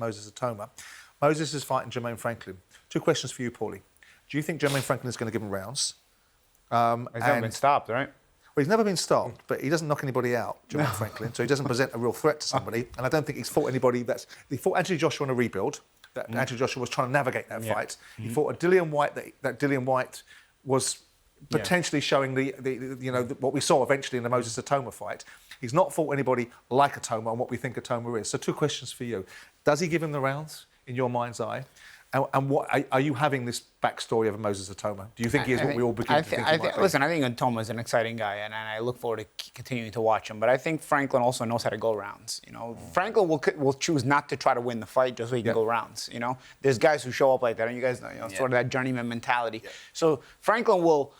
Moses Atoma. Moses is fighting Jermaine Franklin. 2 questions for you, Paulie. Do you think Jermaine Franklin is going to give him rounds? He's never been stopped, right? Well, he's never been stopped, but he doesn't knock anybody out, Jermaine Franklin, so he doesn't present a real threat to somebody. And I don't think he's fought anybody that's... He fought Anthony Joshua in a rebuild. Anthony Joshua was trying to navigate that fight. He fought a Dillian White that Dillian White was potentially showing what we saw eventually in the Moses Atoma fight. He's not fought anybody like Atoma and what we think Atoma is. So 2 questions for you. Does he give him the rounds in your mind's eye? And what are you having this backstory of Moses Atoma? Do you think he is what we all begin to think he might be? Listen, I think Atoma is an exciting guy, and I look forward to continuing to watch him. But I think Franklin also knows how to go rounds. You know, Franklin will choose not to try to win the fight just so he can go rounds. You know, there's guys who show up like that, and you guys know, sort of that journeyman mentality. So Franklin will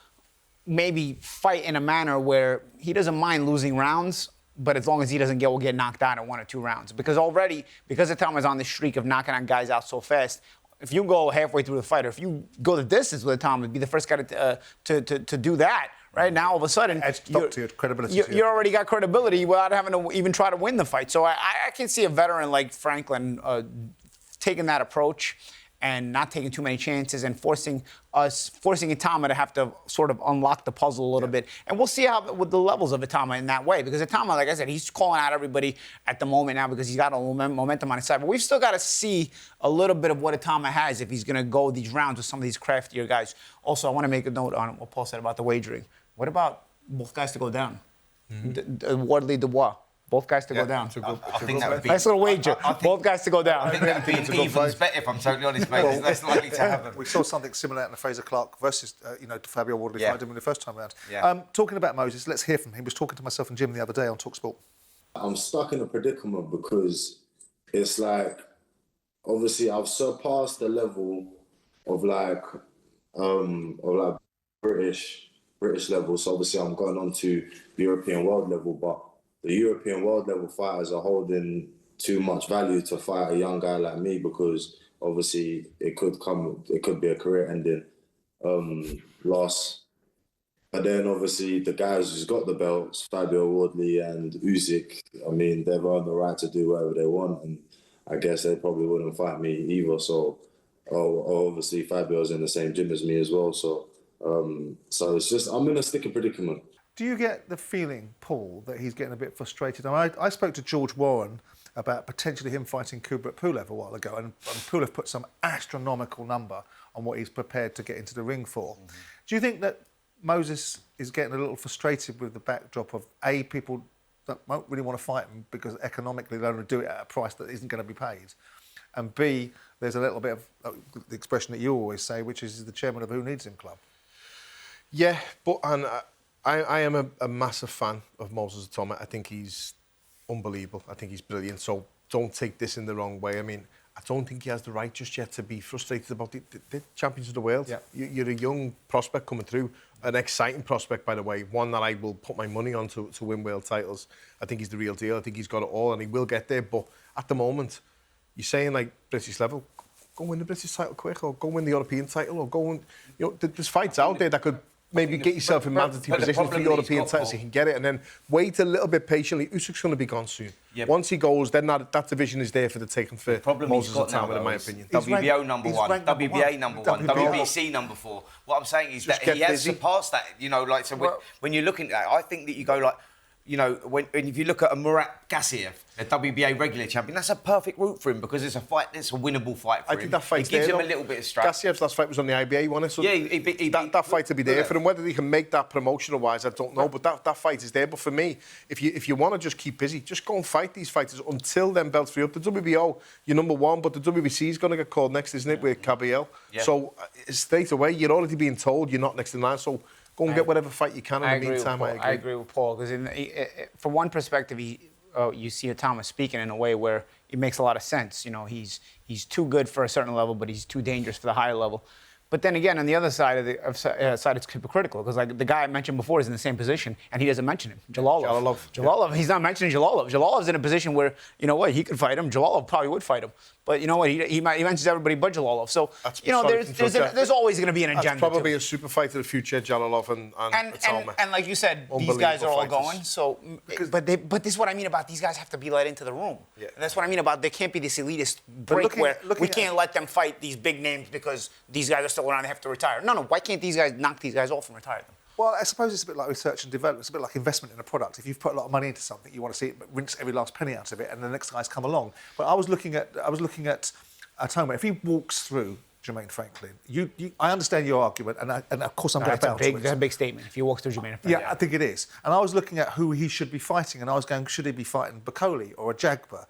maybe fight in a manner where he doesn't mind losing rounds, but as long as he doesn't get knocked out in 1 or 2 rounds. Because Atoma's on this streak of knocking on guys out so fast, if you go halfway through the fight, or if you go the distance with Atoma, be the first guy to do that, right? Now, all of a sudden, you already got credibility without having to even try to win the fight. So I can see a veteran like Franklin taking that approach and not taking too many chances and forcing Atoma to have to sort of unlock the puzzle a little bit. And we'll see with the levels of Atoma in that way. Because Atoma, like I said, he's calling out everybody at the moment now because he's got a momentum on his side. But we've still got to see a little bit of what Atoma has if he's going to go these rounds with some of these craftier guys. Also, I want to make a note on what Paul said about the wagering. What about both guys to go down? Wardley, Dubois. Both guys to go down. I think that would be... Nice little wager. Both guys to go down. I think that would be even better, if I'm totally honest, mate. It's less likely to happen. We saw something similar in the Fraser Clark versus, Fabio Wardley fight him the first time around. Yeah. Talking about Moses, let's hear from him. He was talking to myself and Jim the other day on talkSPORT. I'm stuck in a predicament because it's like, obviously, I've surpassed the level of British level. So obviously, I'm going on to the European world level, but the European world level fighters are holding too much value to fight a young guy like me because obviously it could be a career-ending loss. But then obviously the guys who's got the belts, Fabio Wardley and Usyk, I mean, they've earned the right to do whatever they want, and I guess they probably wouldn't fight me either. So obviously Fabio's in the same gym as me as well. So it's just, I'm in a sticky predicament. Do you get the feeling, Paul, that he's getting a bit frustrated? I spoke to George Warren about potentially him fighting Kubrat Pulev a while ago, and Pulev put some astronomical number on what he's prepared to get into the ring for. Do you think that Moses is getting a little frustrated with the backdrop of, A, people that won't really want to fight him because economically they're going to do it at a price that isn't going to be paid, and B, there's a little bit of the expression that you always say, which is the chairman of Who Needs Him Club? Yeah, but... I am a massive fan of Moses Atoma. I think he's unbelievable. I think he's brilliant. So don't take this in the wrong way. I mean, I don't think he has the right just yet to be frustrated about the champions of the world. Yeah. You're a young prospect coming through, an exciting prospect, by the way, one that I will put my money on to win world titles. I think he's the real deal. I think he's got it all, and he will get there. But at the moment, you're saying, like, British level, go win the British title quick, or go win the European title, or go and... there's fights out there that could... maybe get yourself in mandatory positions for European titles so you can get it, and then wait a little bit patiently. Usyk's going to be gone soon. Yeah, once he goes, then that division is there for the taking for Moses Atoma, in my opinion. WBO number one, WBA number one, WBC number 4. What I'm saying is that he has surpassed that. When you're looking at that, I think that you go like, if you look at a Murat Gassiev, a WBA regular champion, that's a perfect route for him because it's a fight, it's a winnable fight for him. I think that fight gives him a little bit of strap. Gassiev's last fight was on the IBA, wasn't it? So yeah, that fight to be there for him. Whether he can make that promotional-wise, I don't know. But that fight is there. But for me, if you want to just keep busy, just go and fight these fighters until them belts free up. The WBO, you're number 1, but the WBC is going to get called next, isn't it, with Cabiel? Yeah. So straight away, you're already being told you're not next in line. So go and get whatever fight you can in the meantime. I agree with Paul, because from one perspective, you see Atoma speaking in a way where it makes a lot of sense. He's too good for a certain level, but he's too dangerous for the higher level. But then again, on the other side of the side, it's hypocritical because like the guy I mentioned before is in the same position, and he doesn't mention him. Jalalov. He's not mentioning Jalalov. Jalalov's in a position where, you know what, he could fight him. Jalalov probably would fight him. But you know what, he mentions everybody but Jalalov. So, you know, there's always going to be an agenda. That's probably a super fight of the future, Jalalov and Atoma. And like you said, these guys are all going. So, but this is what I mean about these guys have to be let into the room. Yeah. And that's what I mean about there can't be this elitist break where we can't let them fight these big names because these guys are still around, they have to retire. No, why can't these guys knock these guys off and retire them? Well, I suppose it's a bit like research and development. It's a bit like investment in a product. If you've put a lot of money into something, you want to see it rinse every last penny out of it, and the next guy's come along. But I was looking at Atoma. If he walks through Jermaine Franklin, I understand your argument, and of course I'm going to bow to it. That's a big statement. If you walk through Jermaine Franklin, yeah, I think it is. And I was looking at who he should be fighting, and I was going, should he be fighting Paulie or a Jagba,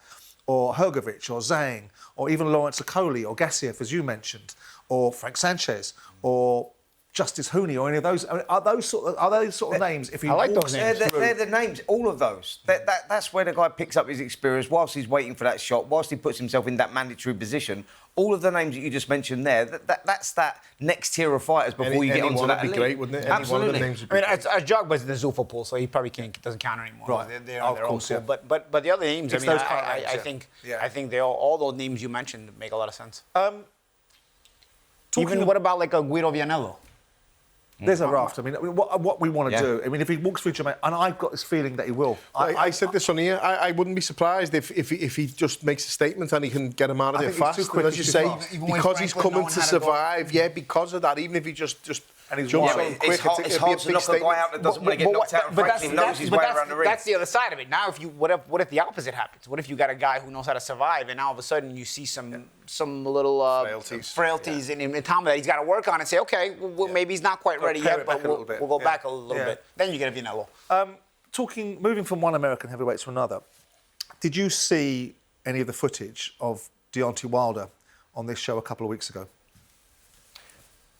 or Hrgovic, or Zhang, or even Lawrence Okoli, or Gassiev, as you mentioned, or Frank Sanchez, or Justice Hooney, or any of those? Are those sort of names? If he I like those names. They're the names, all of those. That's where the guy picks up his experience whilst he's waiting for that shot, whilst he puts himself in that mandatory position. All of the names that you just mentioned there, that's that next tier of fighters before you get onto that. Would be great, wouldn't it? Absolutely. Jogba's in the Zuffa pool, so he probably doesn't count anymore. Right. They're on their own pool. But the other names, It's I think they all those names you mentioned make a lot of sense. Even what about like a Guido Vianello? There's a raft. I mean, what we want to do. I mean, if he walks through Jermaine, and I've got this feeling that he will. I said this on here. I wouldn't be surprised if he just makes a statement and he can get him out of there fast. Too quick, as you say, because he's coming to survive. Yeah, because of that. Even if he just and he's jumps yeah, on quick, it's hard to knock a guy out that doesn't want to get knocked out. And Franklin knows his way around the ring. That's the other side of it. Now, what if the opposite happens? What if you got a guy who knows how to survive, and now all of a sudden you see some little frailties in Itauma that he's got to work on, and say, okay, maybe he's not quite ready yet, but we'll go back a little bit. Then you get a Vianello. Moving from one American heavyweight to another, did you see any of the footage of Deontay Wilder on this show a couple of weeks ago?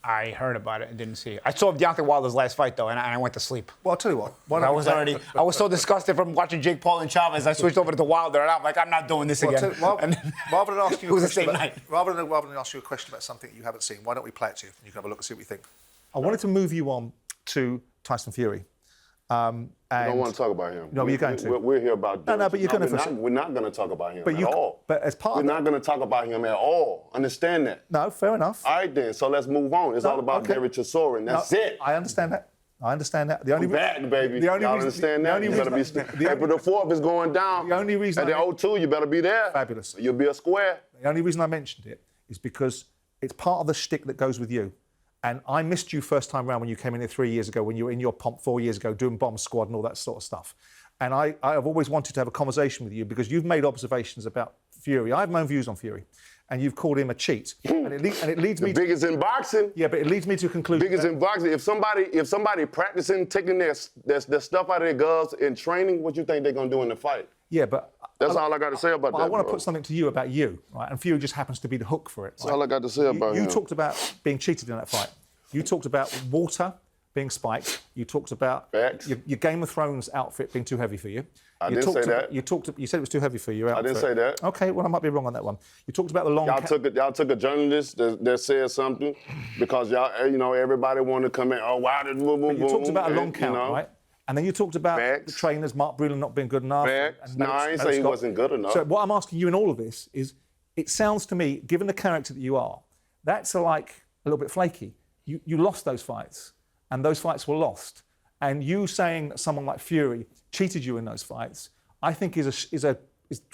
I heard about it and didn't see it. I saw Deontay Wilder's last fight, though, and I went to sleep. Well, I'll tell you what. I was so disgusted from watching Jake Paul and Chavez, I switched over to Wilder, and I'm like, I'm not doing this again. Rather than ask you it was the same night. Rather than ask you a question about something you haven't seen, why don't we play it to you? And you can have a look and see what you think. I wanted to move you on to Tyson Fury. I don't want to talk about him. No, you're going to. We're here about No, but you're going to. We're not going to talk about him at all. But as part we're not going to talk about him at all. Understand that? No, fair enough. All right, then. So let's move on. It's all about David Chisora. That's it. I understand that. The only back, baby. Y'all understand that? You better be. But the fourth is going down. The only reason. At the O2, you better be there. Fabulous. You'll be a square. The only reason I mentioned it is because it's part of the shtick that goes with you. And I missed you first time round when you came in here 3 years ago, when you were in your pomp 4 years ago, doing Bomb Squad and all that sort of stuff. And I have always wanted to have a conversation with you because you've made observations about Fury. I have my own views on Fury. And you've called him a cheat. And it leads me to... biggest in boxing. Yeah, but it leads me to a conclusion. Biggest in boxing. If somebody practicing, taking their stuff out of their gloves in training, what you think they're going to do in the fight? Yeah, but... That's all I got to say about that, I want to put something to you about you, right? And Fury just happens to be the hook for it. That's all I got to say about him. You talked about being cheated in that fight. You talked about water being spiked. You talked about your Game of Thrones outfit being too heavy for you. I didn't say that. You said it was too heavy for you. Your outfit. I didn't say that. Okay, well I might be wrong on that one. You talked about the long. Y'all took a journalist that said something because y'all, everybody wanted to come in. Oh, wow, boom, boom, boom. You talked about a long count, right? And then you talked about the trainers, Mark Breland not being good enough. No, I ain't say he wasn't good enough. So what I'm asking you in all of this is, it sounds to me, given the character that you are, that's like a little bit flaky. You lost those fights, and those fights were lost. And you saying that someone like Fury cheated you in those fights, I think is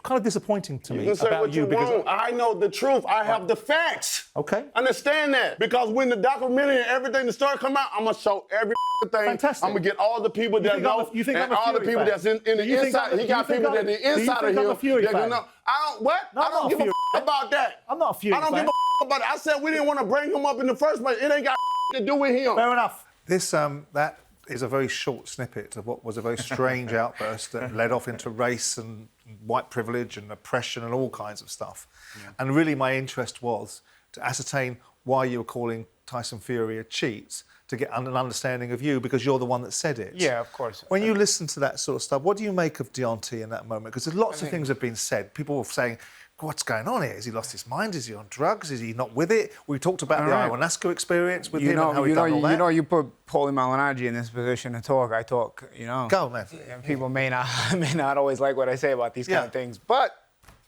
kind of disappointing to me. You can say about what you want. I know the truth. I have the facts. Okay. Understand that. Because when the documentary and everything that started coming out, I'm going to show everything. Fantastic. I'm going to get all the people that know. You think and all the people that's in the inside. He got people that the inside of him. That know. I don't, what? I don't give a about that. I'm not a Fury fan. I don't give a about it. I said we didn't want to bring him up in the first place. It ain't got to do with him. Fair enough. This, that is a very short snippet of what was a very strange outburst that led off into race and white privilege and oppression and all kinds of stuff. Yeah. And really my interest was to ascertain why you were calling Tyson Fury a cheat, to get an understanding of you, because you're the one that said it. Yeah, of course. When you listen to that sort of stuff, what do you make of Deontay in that moment? Because there's lots of things have been said. People were saying what's going on here? Has he lost his mind? Is he on drugs? Is he not with it? We talked about the ayahuasca experience with him and how he done all that. You know, you put Paulie Malignaggi in this position to talk. I talk, you know. Go, man. And people may not always like what I say about these kind of things, but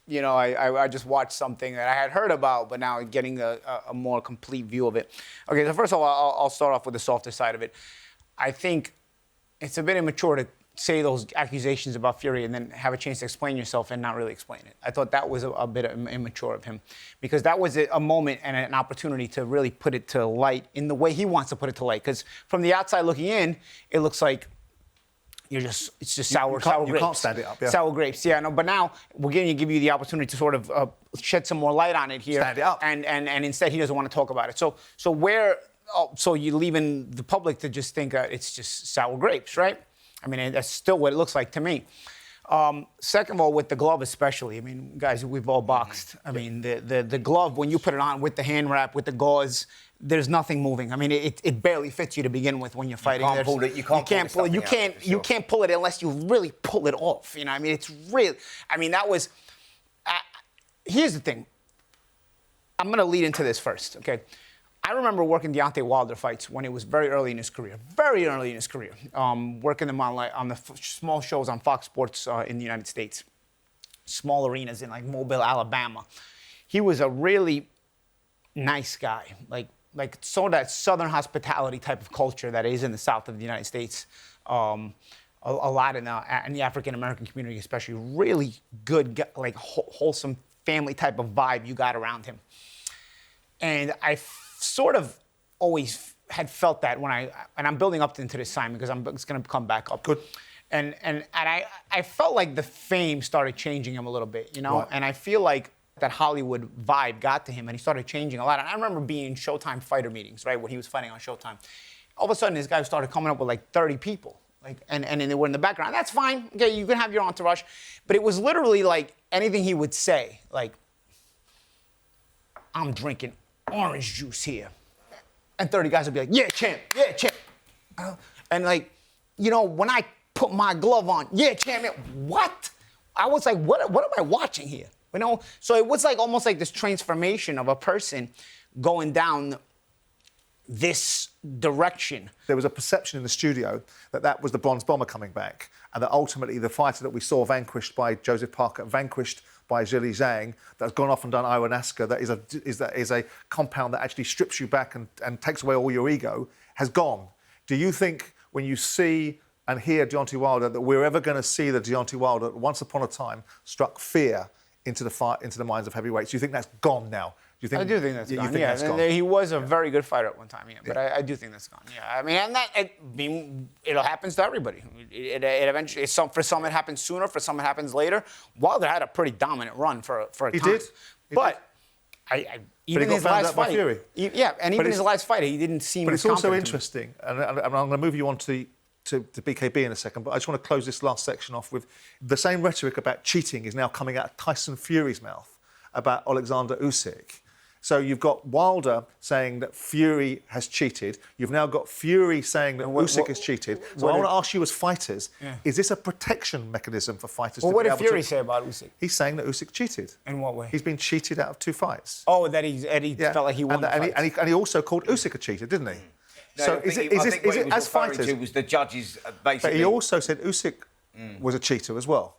you know, I just watched something that I had heard about, but now getting a more complete view of it. Okay, so first of all, I'll start off with the softer side of it. I think it's a bit immature to say those accusations about Fury and then have a chance to explain yourself and not really explain it. I thought that was a bit immature of him, because that was a moment and an opportunity to really put it to light in the way he wants to put it to light. Because from the outside looking in, it looks like it's just sour grapes. You can't stand it up, yeah. Sour grapes, yeah. No, but now we're going to give you the opportunity to sort of shed some more light on it here. Stand it up. And instead he doesn't want to talk about it. So you're leaving the public to just think it's just sour grapes, right? I mean, that's still what it looks like to me. Second of all, with the glove especially, I mean, guys, we've all boxed. I mean, the glove, when you put it on with the hand wrap, with the gauze, there's nothing moving. I mean, it barely fits you to begin with when you're fighting. You can't pull it. You can't pull it unless you really pull it off. You know, I mean, it's real. I mean, that was. Here's the thing. I'm gonna lead into this first, okay? I remember working Deontay Wilder fights when it was very early in his career. Working them on the small shows on Fox Sports in the United States. Small arenas in like Mobile, Alabama. He was a really nice guy, like sort of that Southern hospitality type of culture that is in the South of the United States. A lot in the African American community, especially. Really good, like wholesome family type of vibe you got around him. And I sort of always had felt that and I'm building up into this sign because it's going to come back up. Good. And I felt like the fame started changing him a little bit, you know? Right. And I feel like that Hollywood vibe got to him and he started changing a lot. And I remember being in Showtime fighter meetings, right, when he was fighting on Showtime. All of a sudden, this guy started coming up with like 30 people. And they were in the background. That's fine. Okay, you can have your entourage. But it was literally like anything he would say, like, I'm drinking orange juice here. And 30 guys would be like, yeah, champ, yeah, champ. And like, you know, when I put my glove on, yeah, champ, what? I was like, what am I watching here? You know? So it was like almost like this transformation of a person going down this direction. There was a perception in the studio that was the Bronze Bomber coming back, and that ultimately the fighter that we saw vanquished by Joseph Parker, vanquished by Zhili Zhang, that's gone off and done ayahuasca, that is a compound that actually strips you back and takes away all your ego, has gone. Do you think when you see and hear Deontay Wilder that we're ever going to see the Deontay Wilder that once upon a time struck fear into the minds of heavyweights? Do you think that's gone now? I do think that's gone. That's gone? He was a very good fighter at one time, but I do think that's gone. Yeah, I mean, it happens to everybody. It eventually, for some it happens sooner, for some it happens later. Wilder had a pretty dominant run for a time. He did. But even his last fight, his last fight, he didn't seem. But it's also interesting, and I'm going to move you on to BKB in a second, but I just want to close this last section off with the same rhetoric about cheating is now coming out of Tyson Fury's mouth about Alexander Usyk. So you've got Wilder saying that Fury has cheated. You've now got Fury saying that Usyk has cheated. So I want to ask you as fighters, is this a protection mechanism for fighters to be able to... Well, what did Fury say about Usyk? He's saying that Usyk cheated. In what way? He's been cheated out of 2 fights. Oh, that he felt like he won and he also called Usyk a cheater, didn't he? No, so is it as fighters? It was the judges basically... But he also said Usyk was a cheater as well.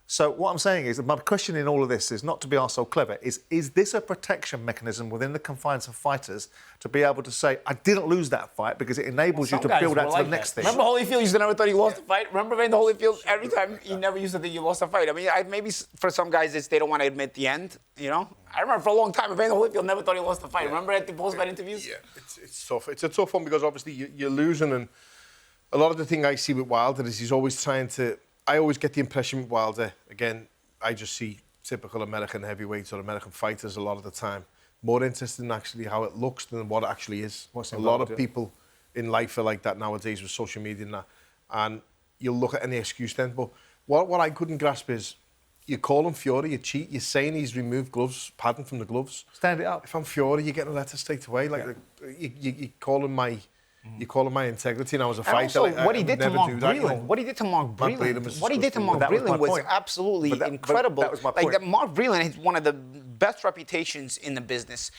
So what I'm saying is, my question in all of this is not to be arsed so clever, is this a protection mechanism within the confines of fighters to be able to say, I didn't lose that fight because it enables you to build out to the next thing? Remember Holyfield used to never thought he lost a fight? Remember Evander Holyfield? Every time he never used to think you lost a fight. I mean, maybe for some guys they don't want to admit the end, you know? I remember for a long time Evander Holyfield never thought he lost a fight. Remember at the post-fight interviews? Yeah, it's tough. It's a tough one because obviously you're losing, and a lot of the thing I see with Wilder is he's always trying to... I always get the impression with Wilder, again, I just see typical American heavyweights or American fighters a lot of the time. More interested in actually how it looks than what it actually is. A lot of people in life are like that nowadays with social media and that. And you'll look at any excuse then. But what I couldn't grasp is, you call him Fury, you cheat, you're saying he's removed gloves, padding from the gloves. Stand it up. If I'm Fury, you're getting a letter straight away. You call him my You're calling my integrity now as a And fighter. also, what he did to Mark Breland, what he did to Mark Breland was absolutely incredible. that was my point. Mark Breland has one of the best reputations in the business.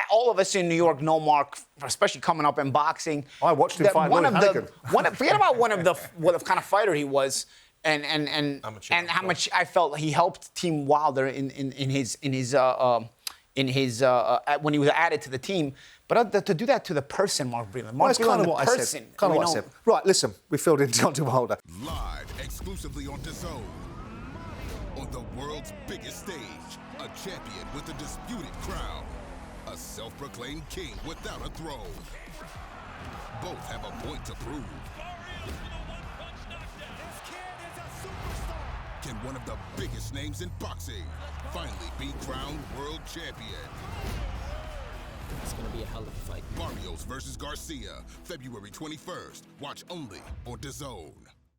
All of us in New York know Mark, especially coming up in boxing. I watched him fight Lloyd Hannigan. Forget about what the kind of fighter he was, and how much I felt he helped Team Wilder in his when he was added to the team. But to do that to the person, Mark Breland. That's kind of what I said. Right, listen, we filled in Deontay Wilder. Live exclusively on DAZN. On the world's biggest stage, a champion with a disputed crown. A self-proclaimed king without a throne. Both have a point to prove. Can one of the biggest names in boxing finally be crowned world champion? It's going to be a hell of a fight. Barrios versus Garcia, February 21st. Watch only on DAZN.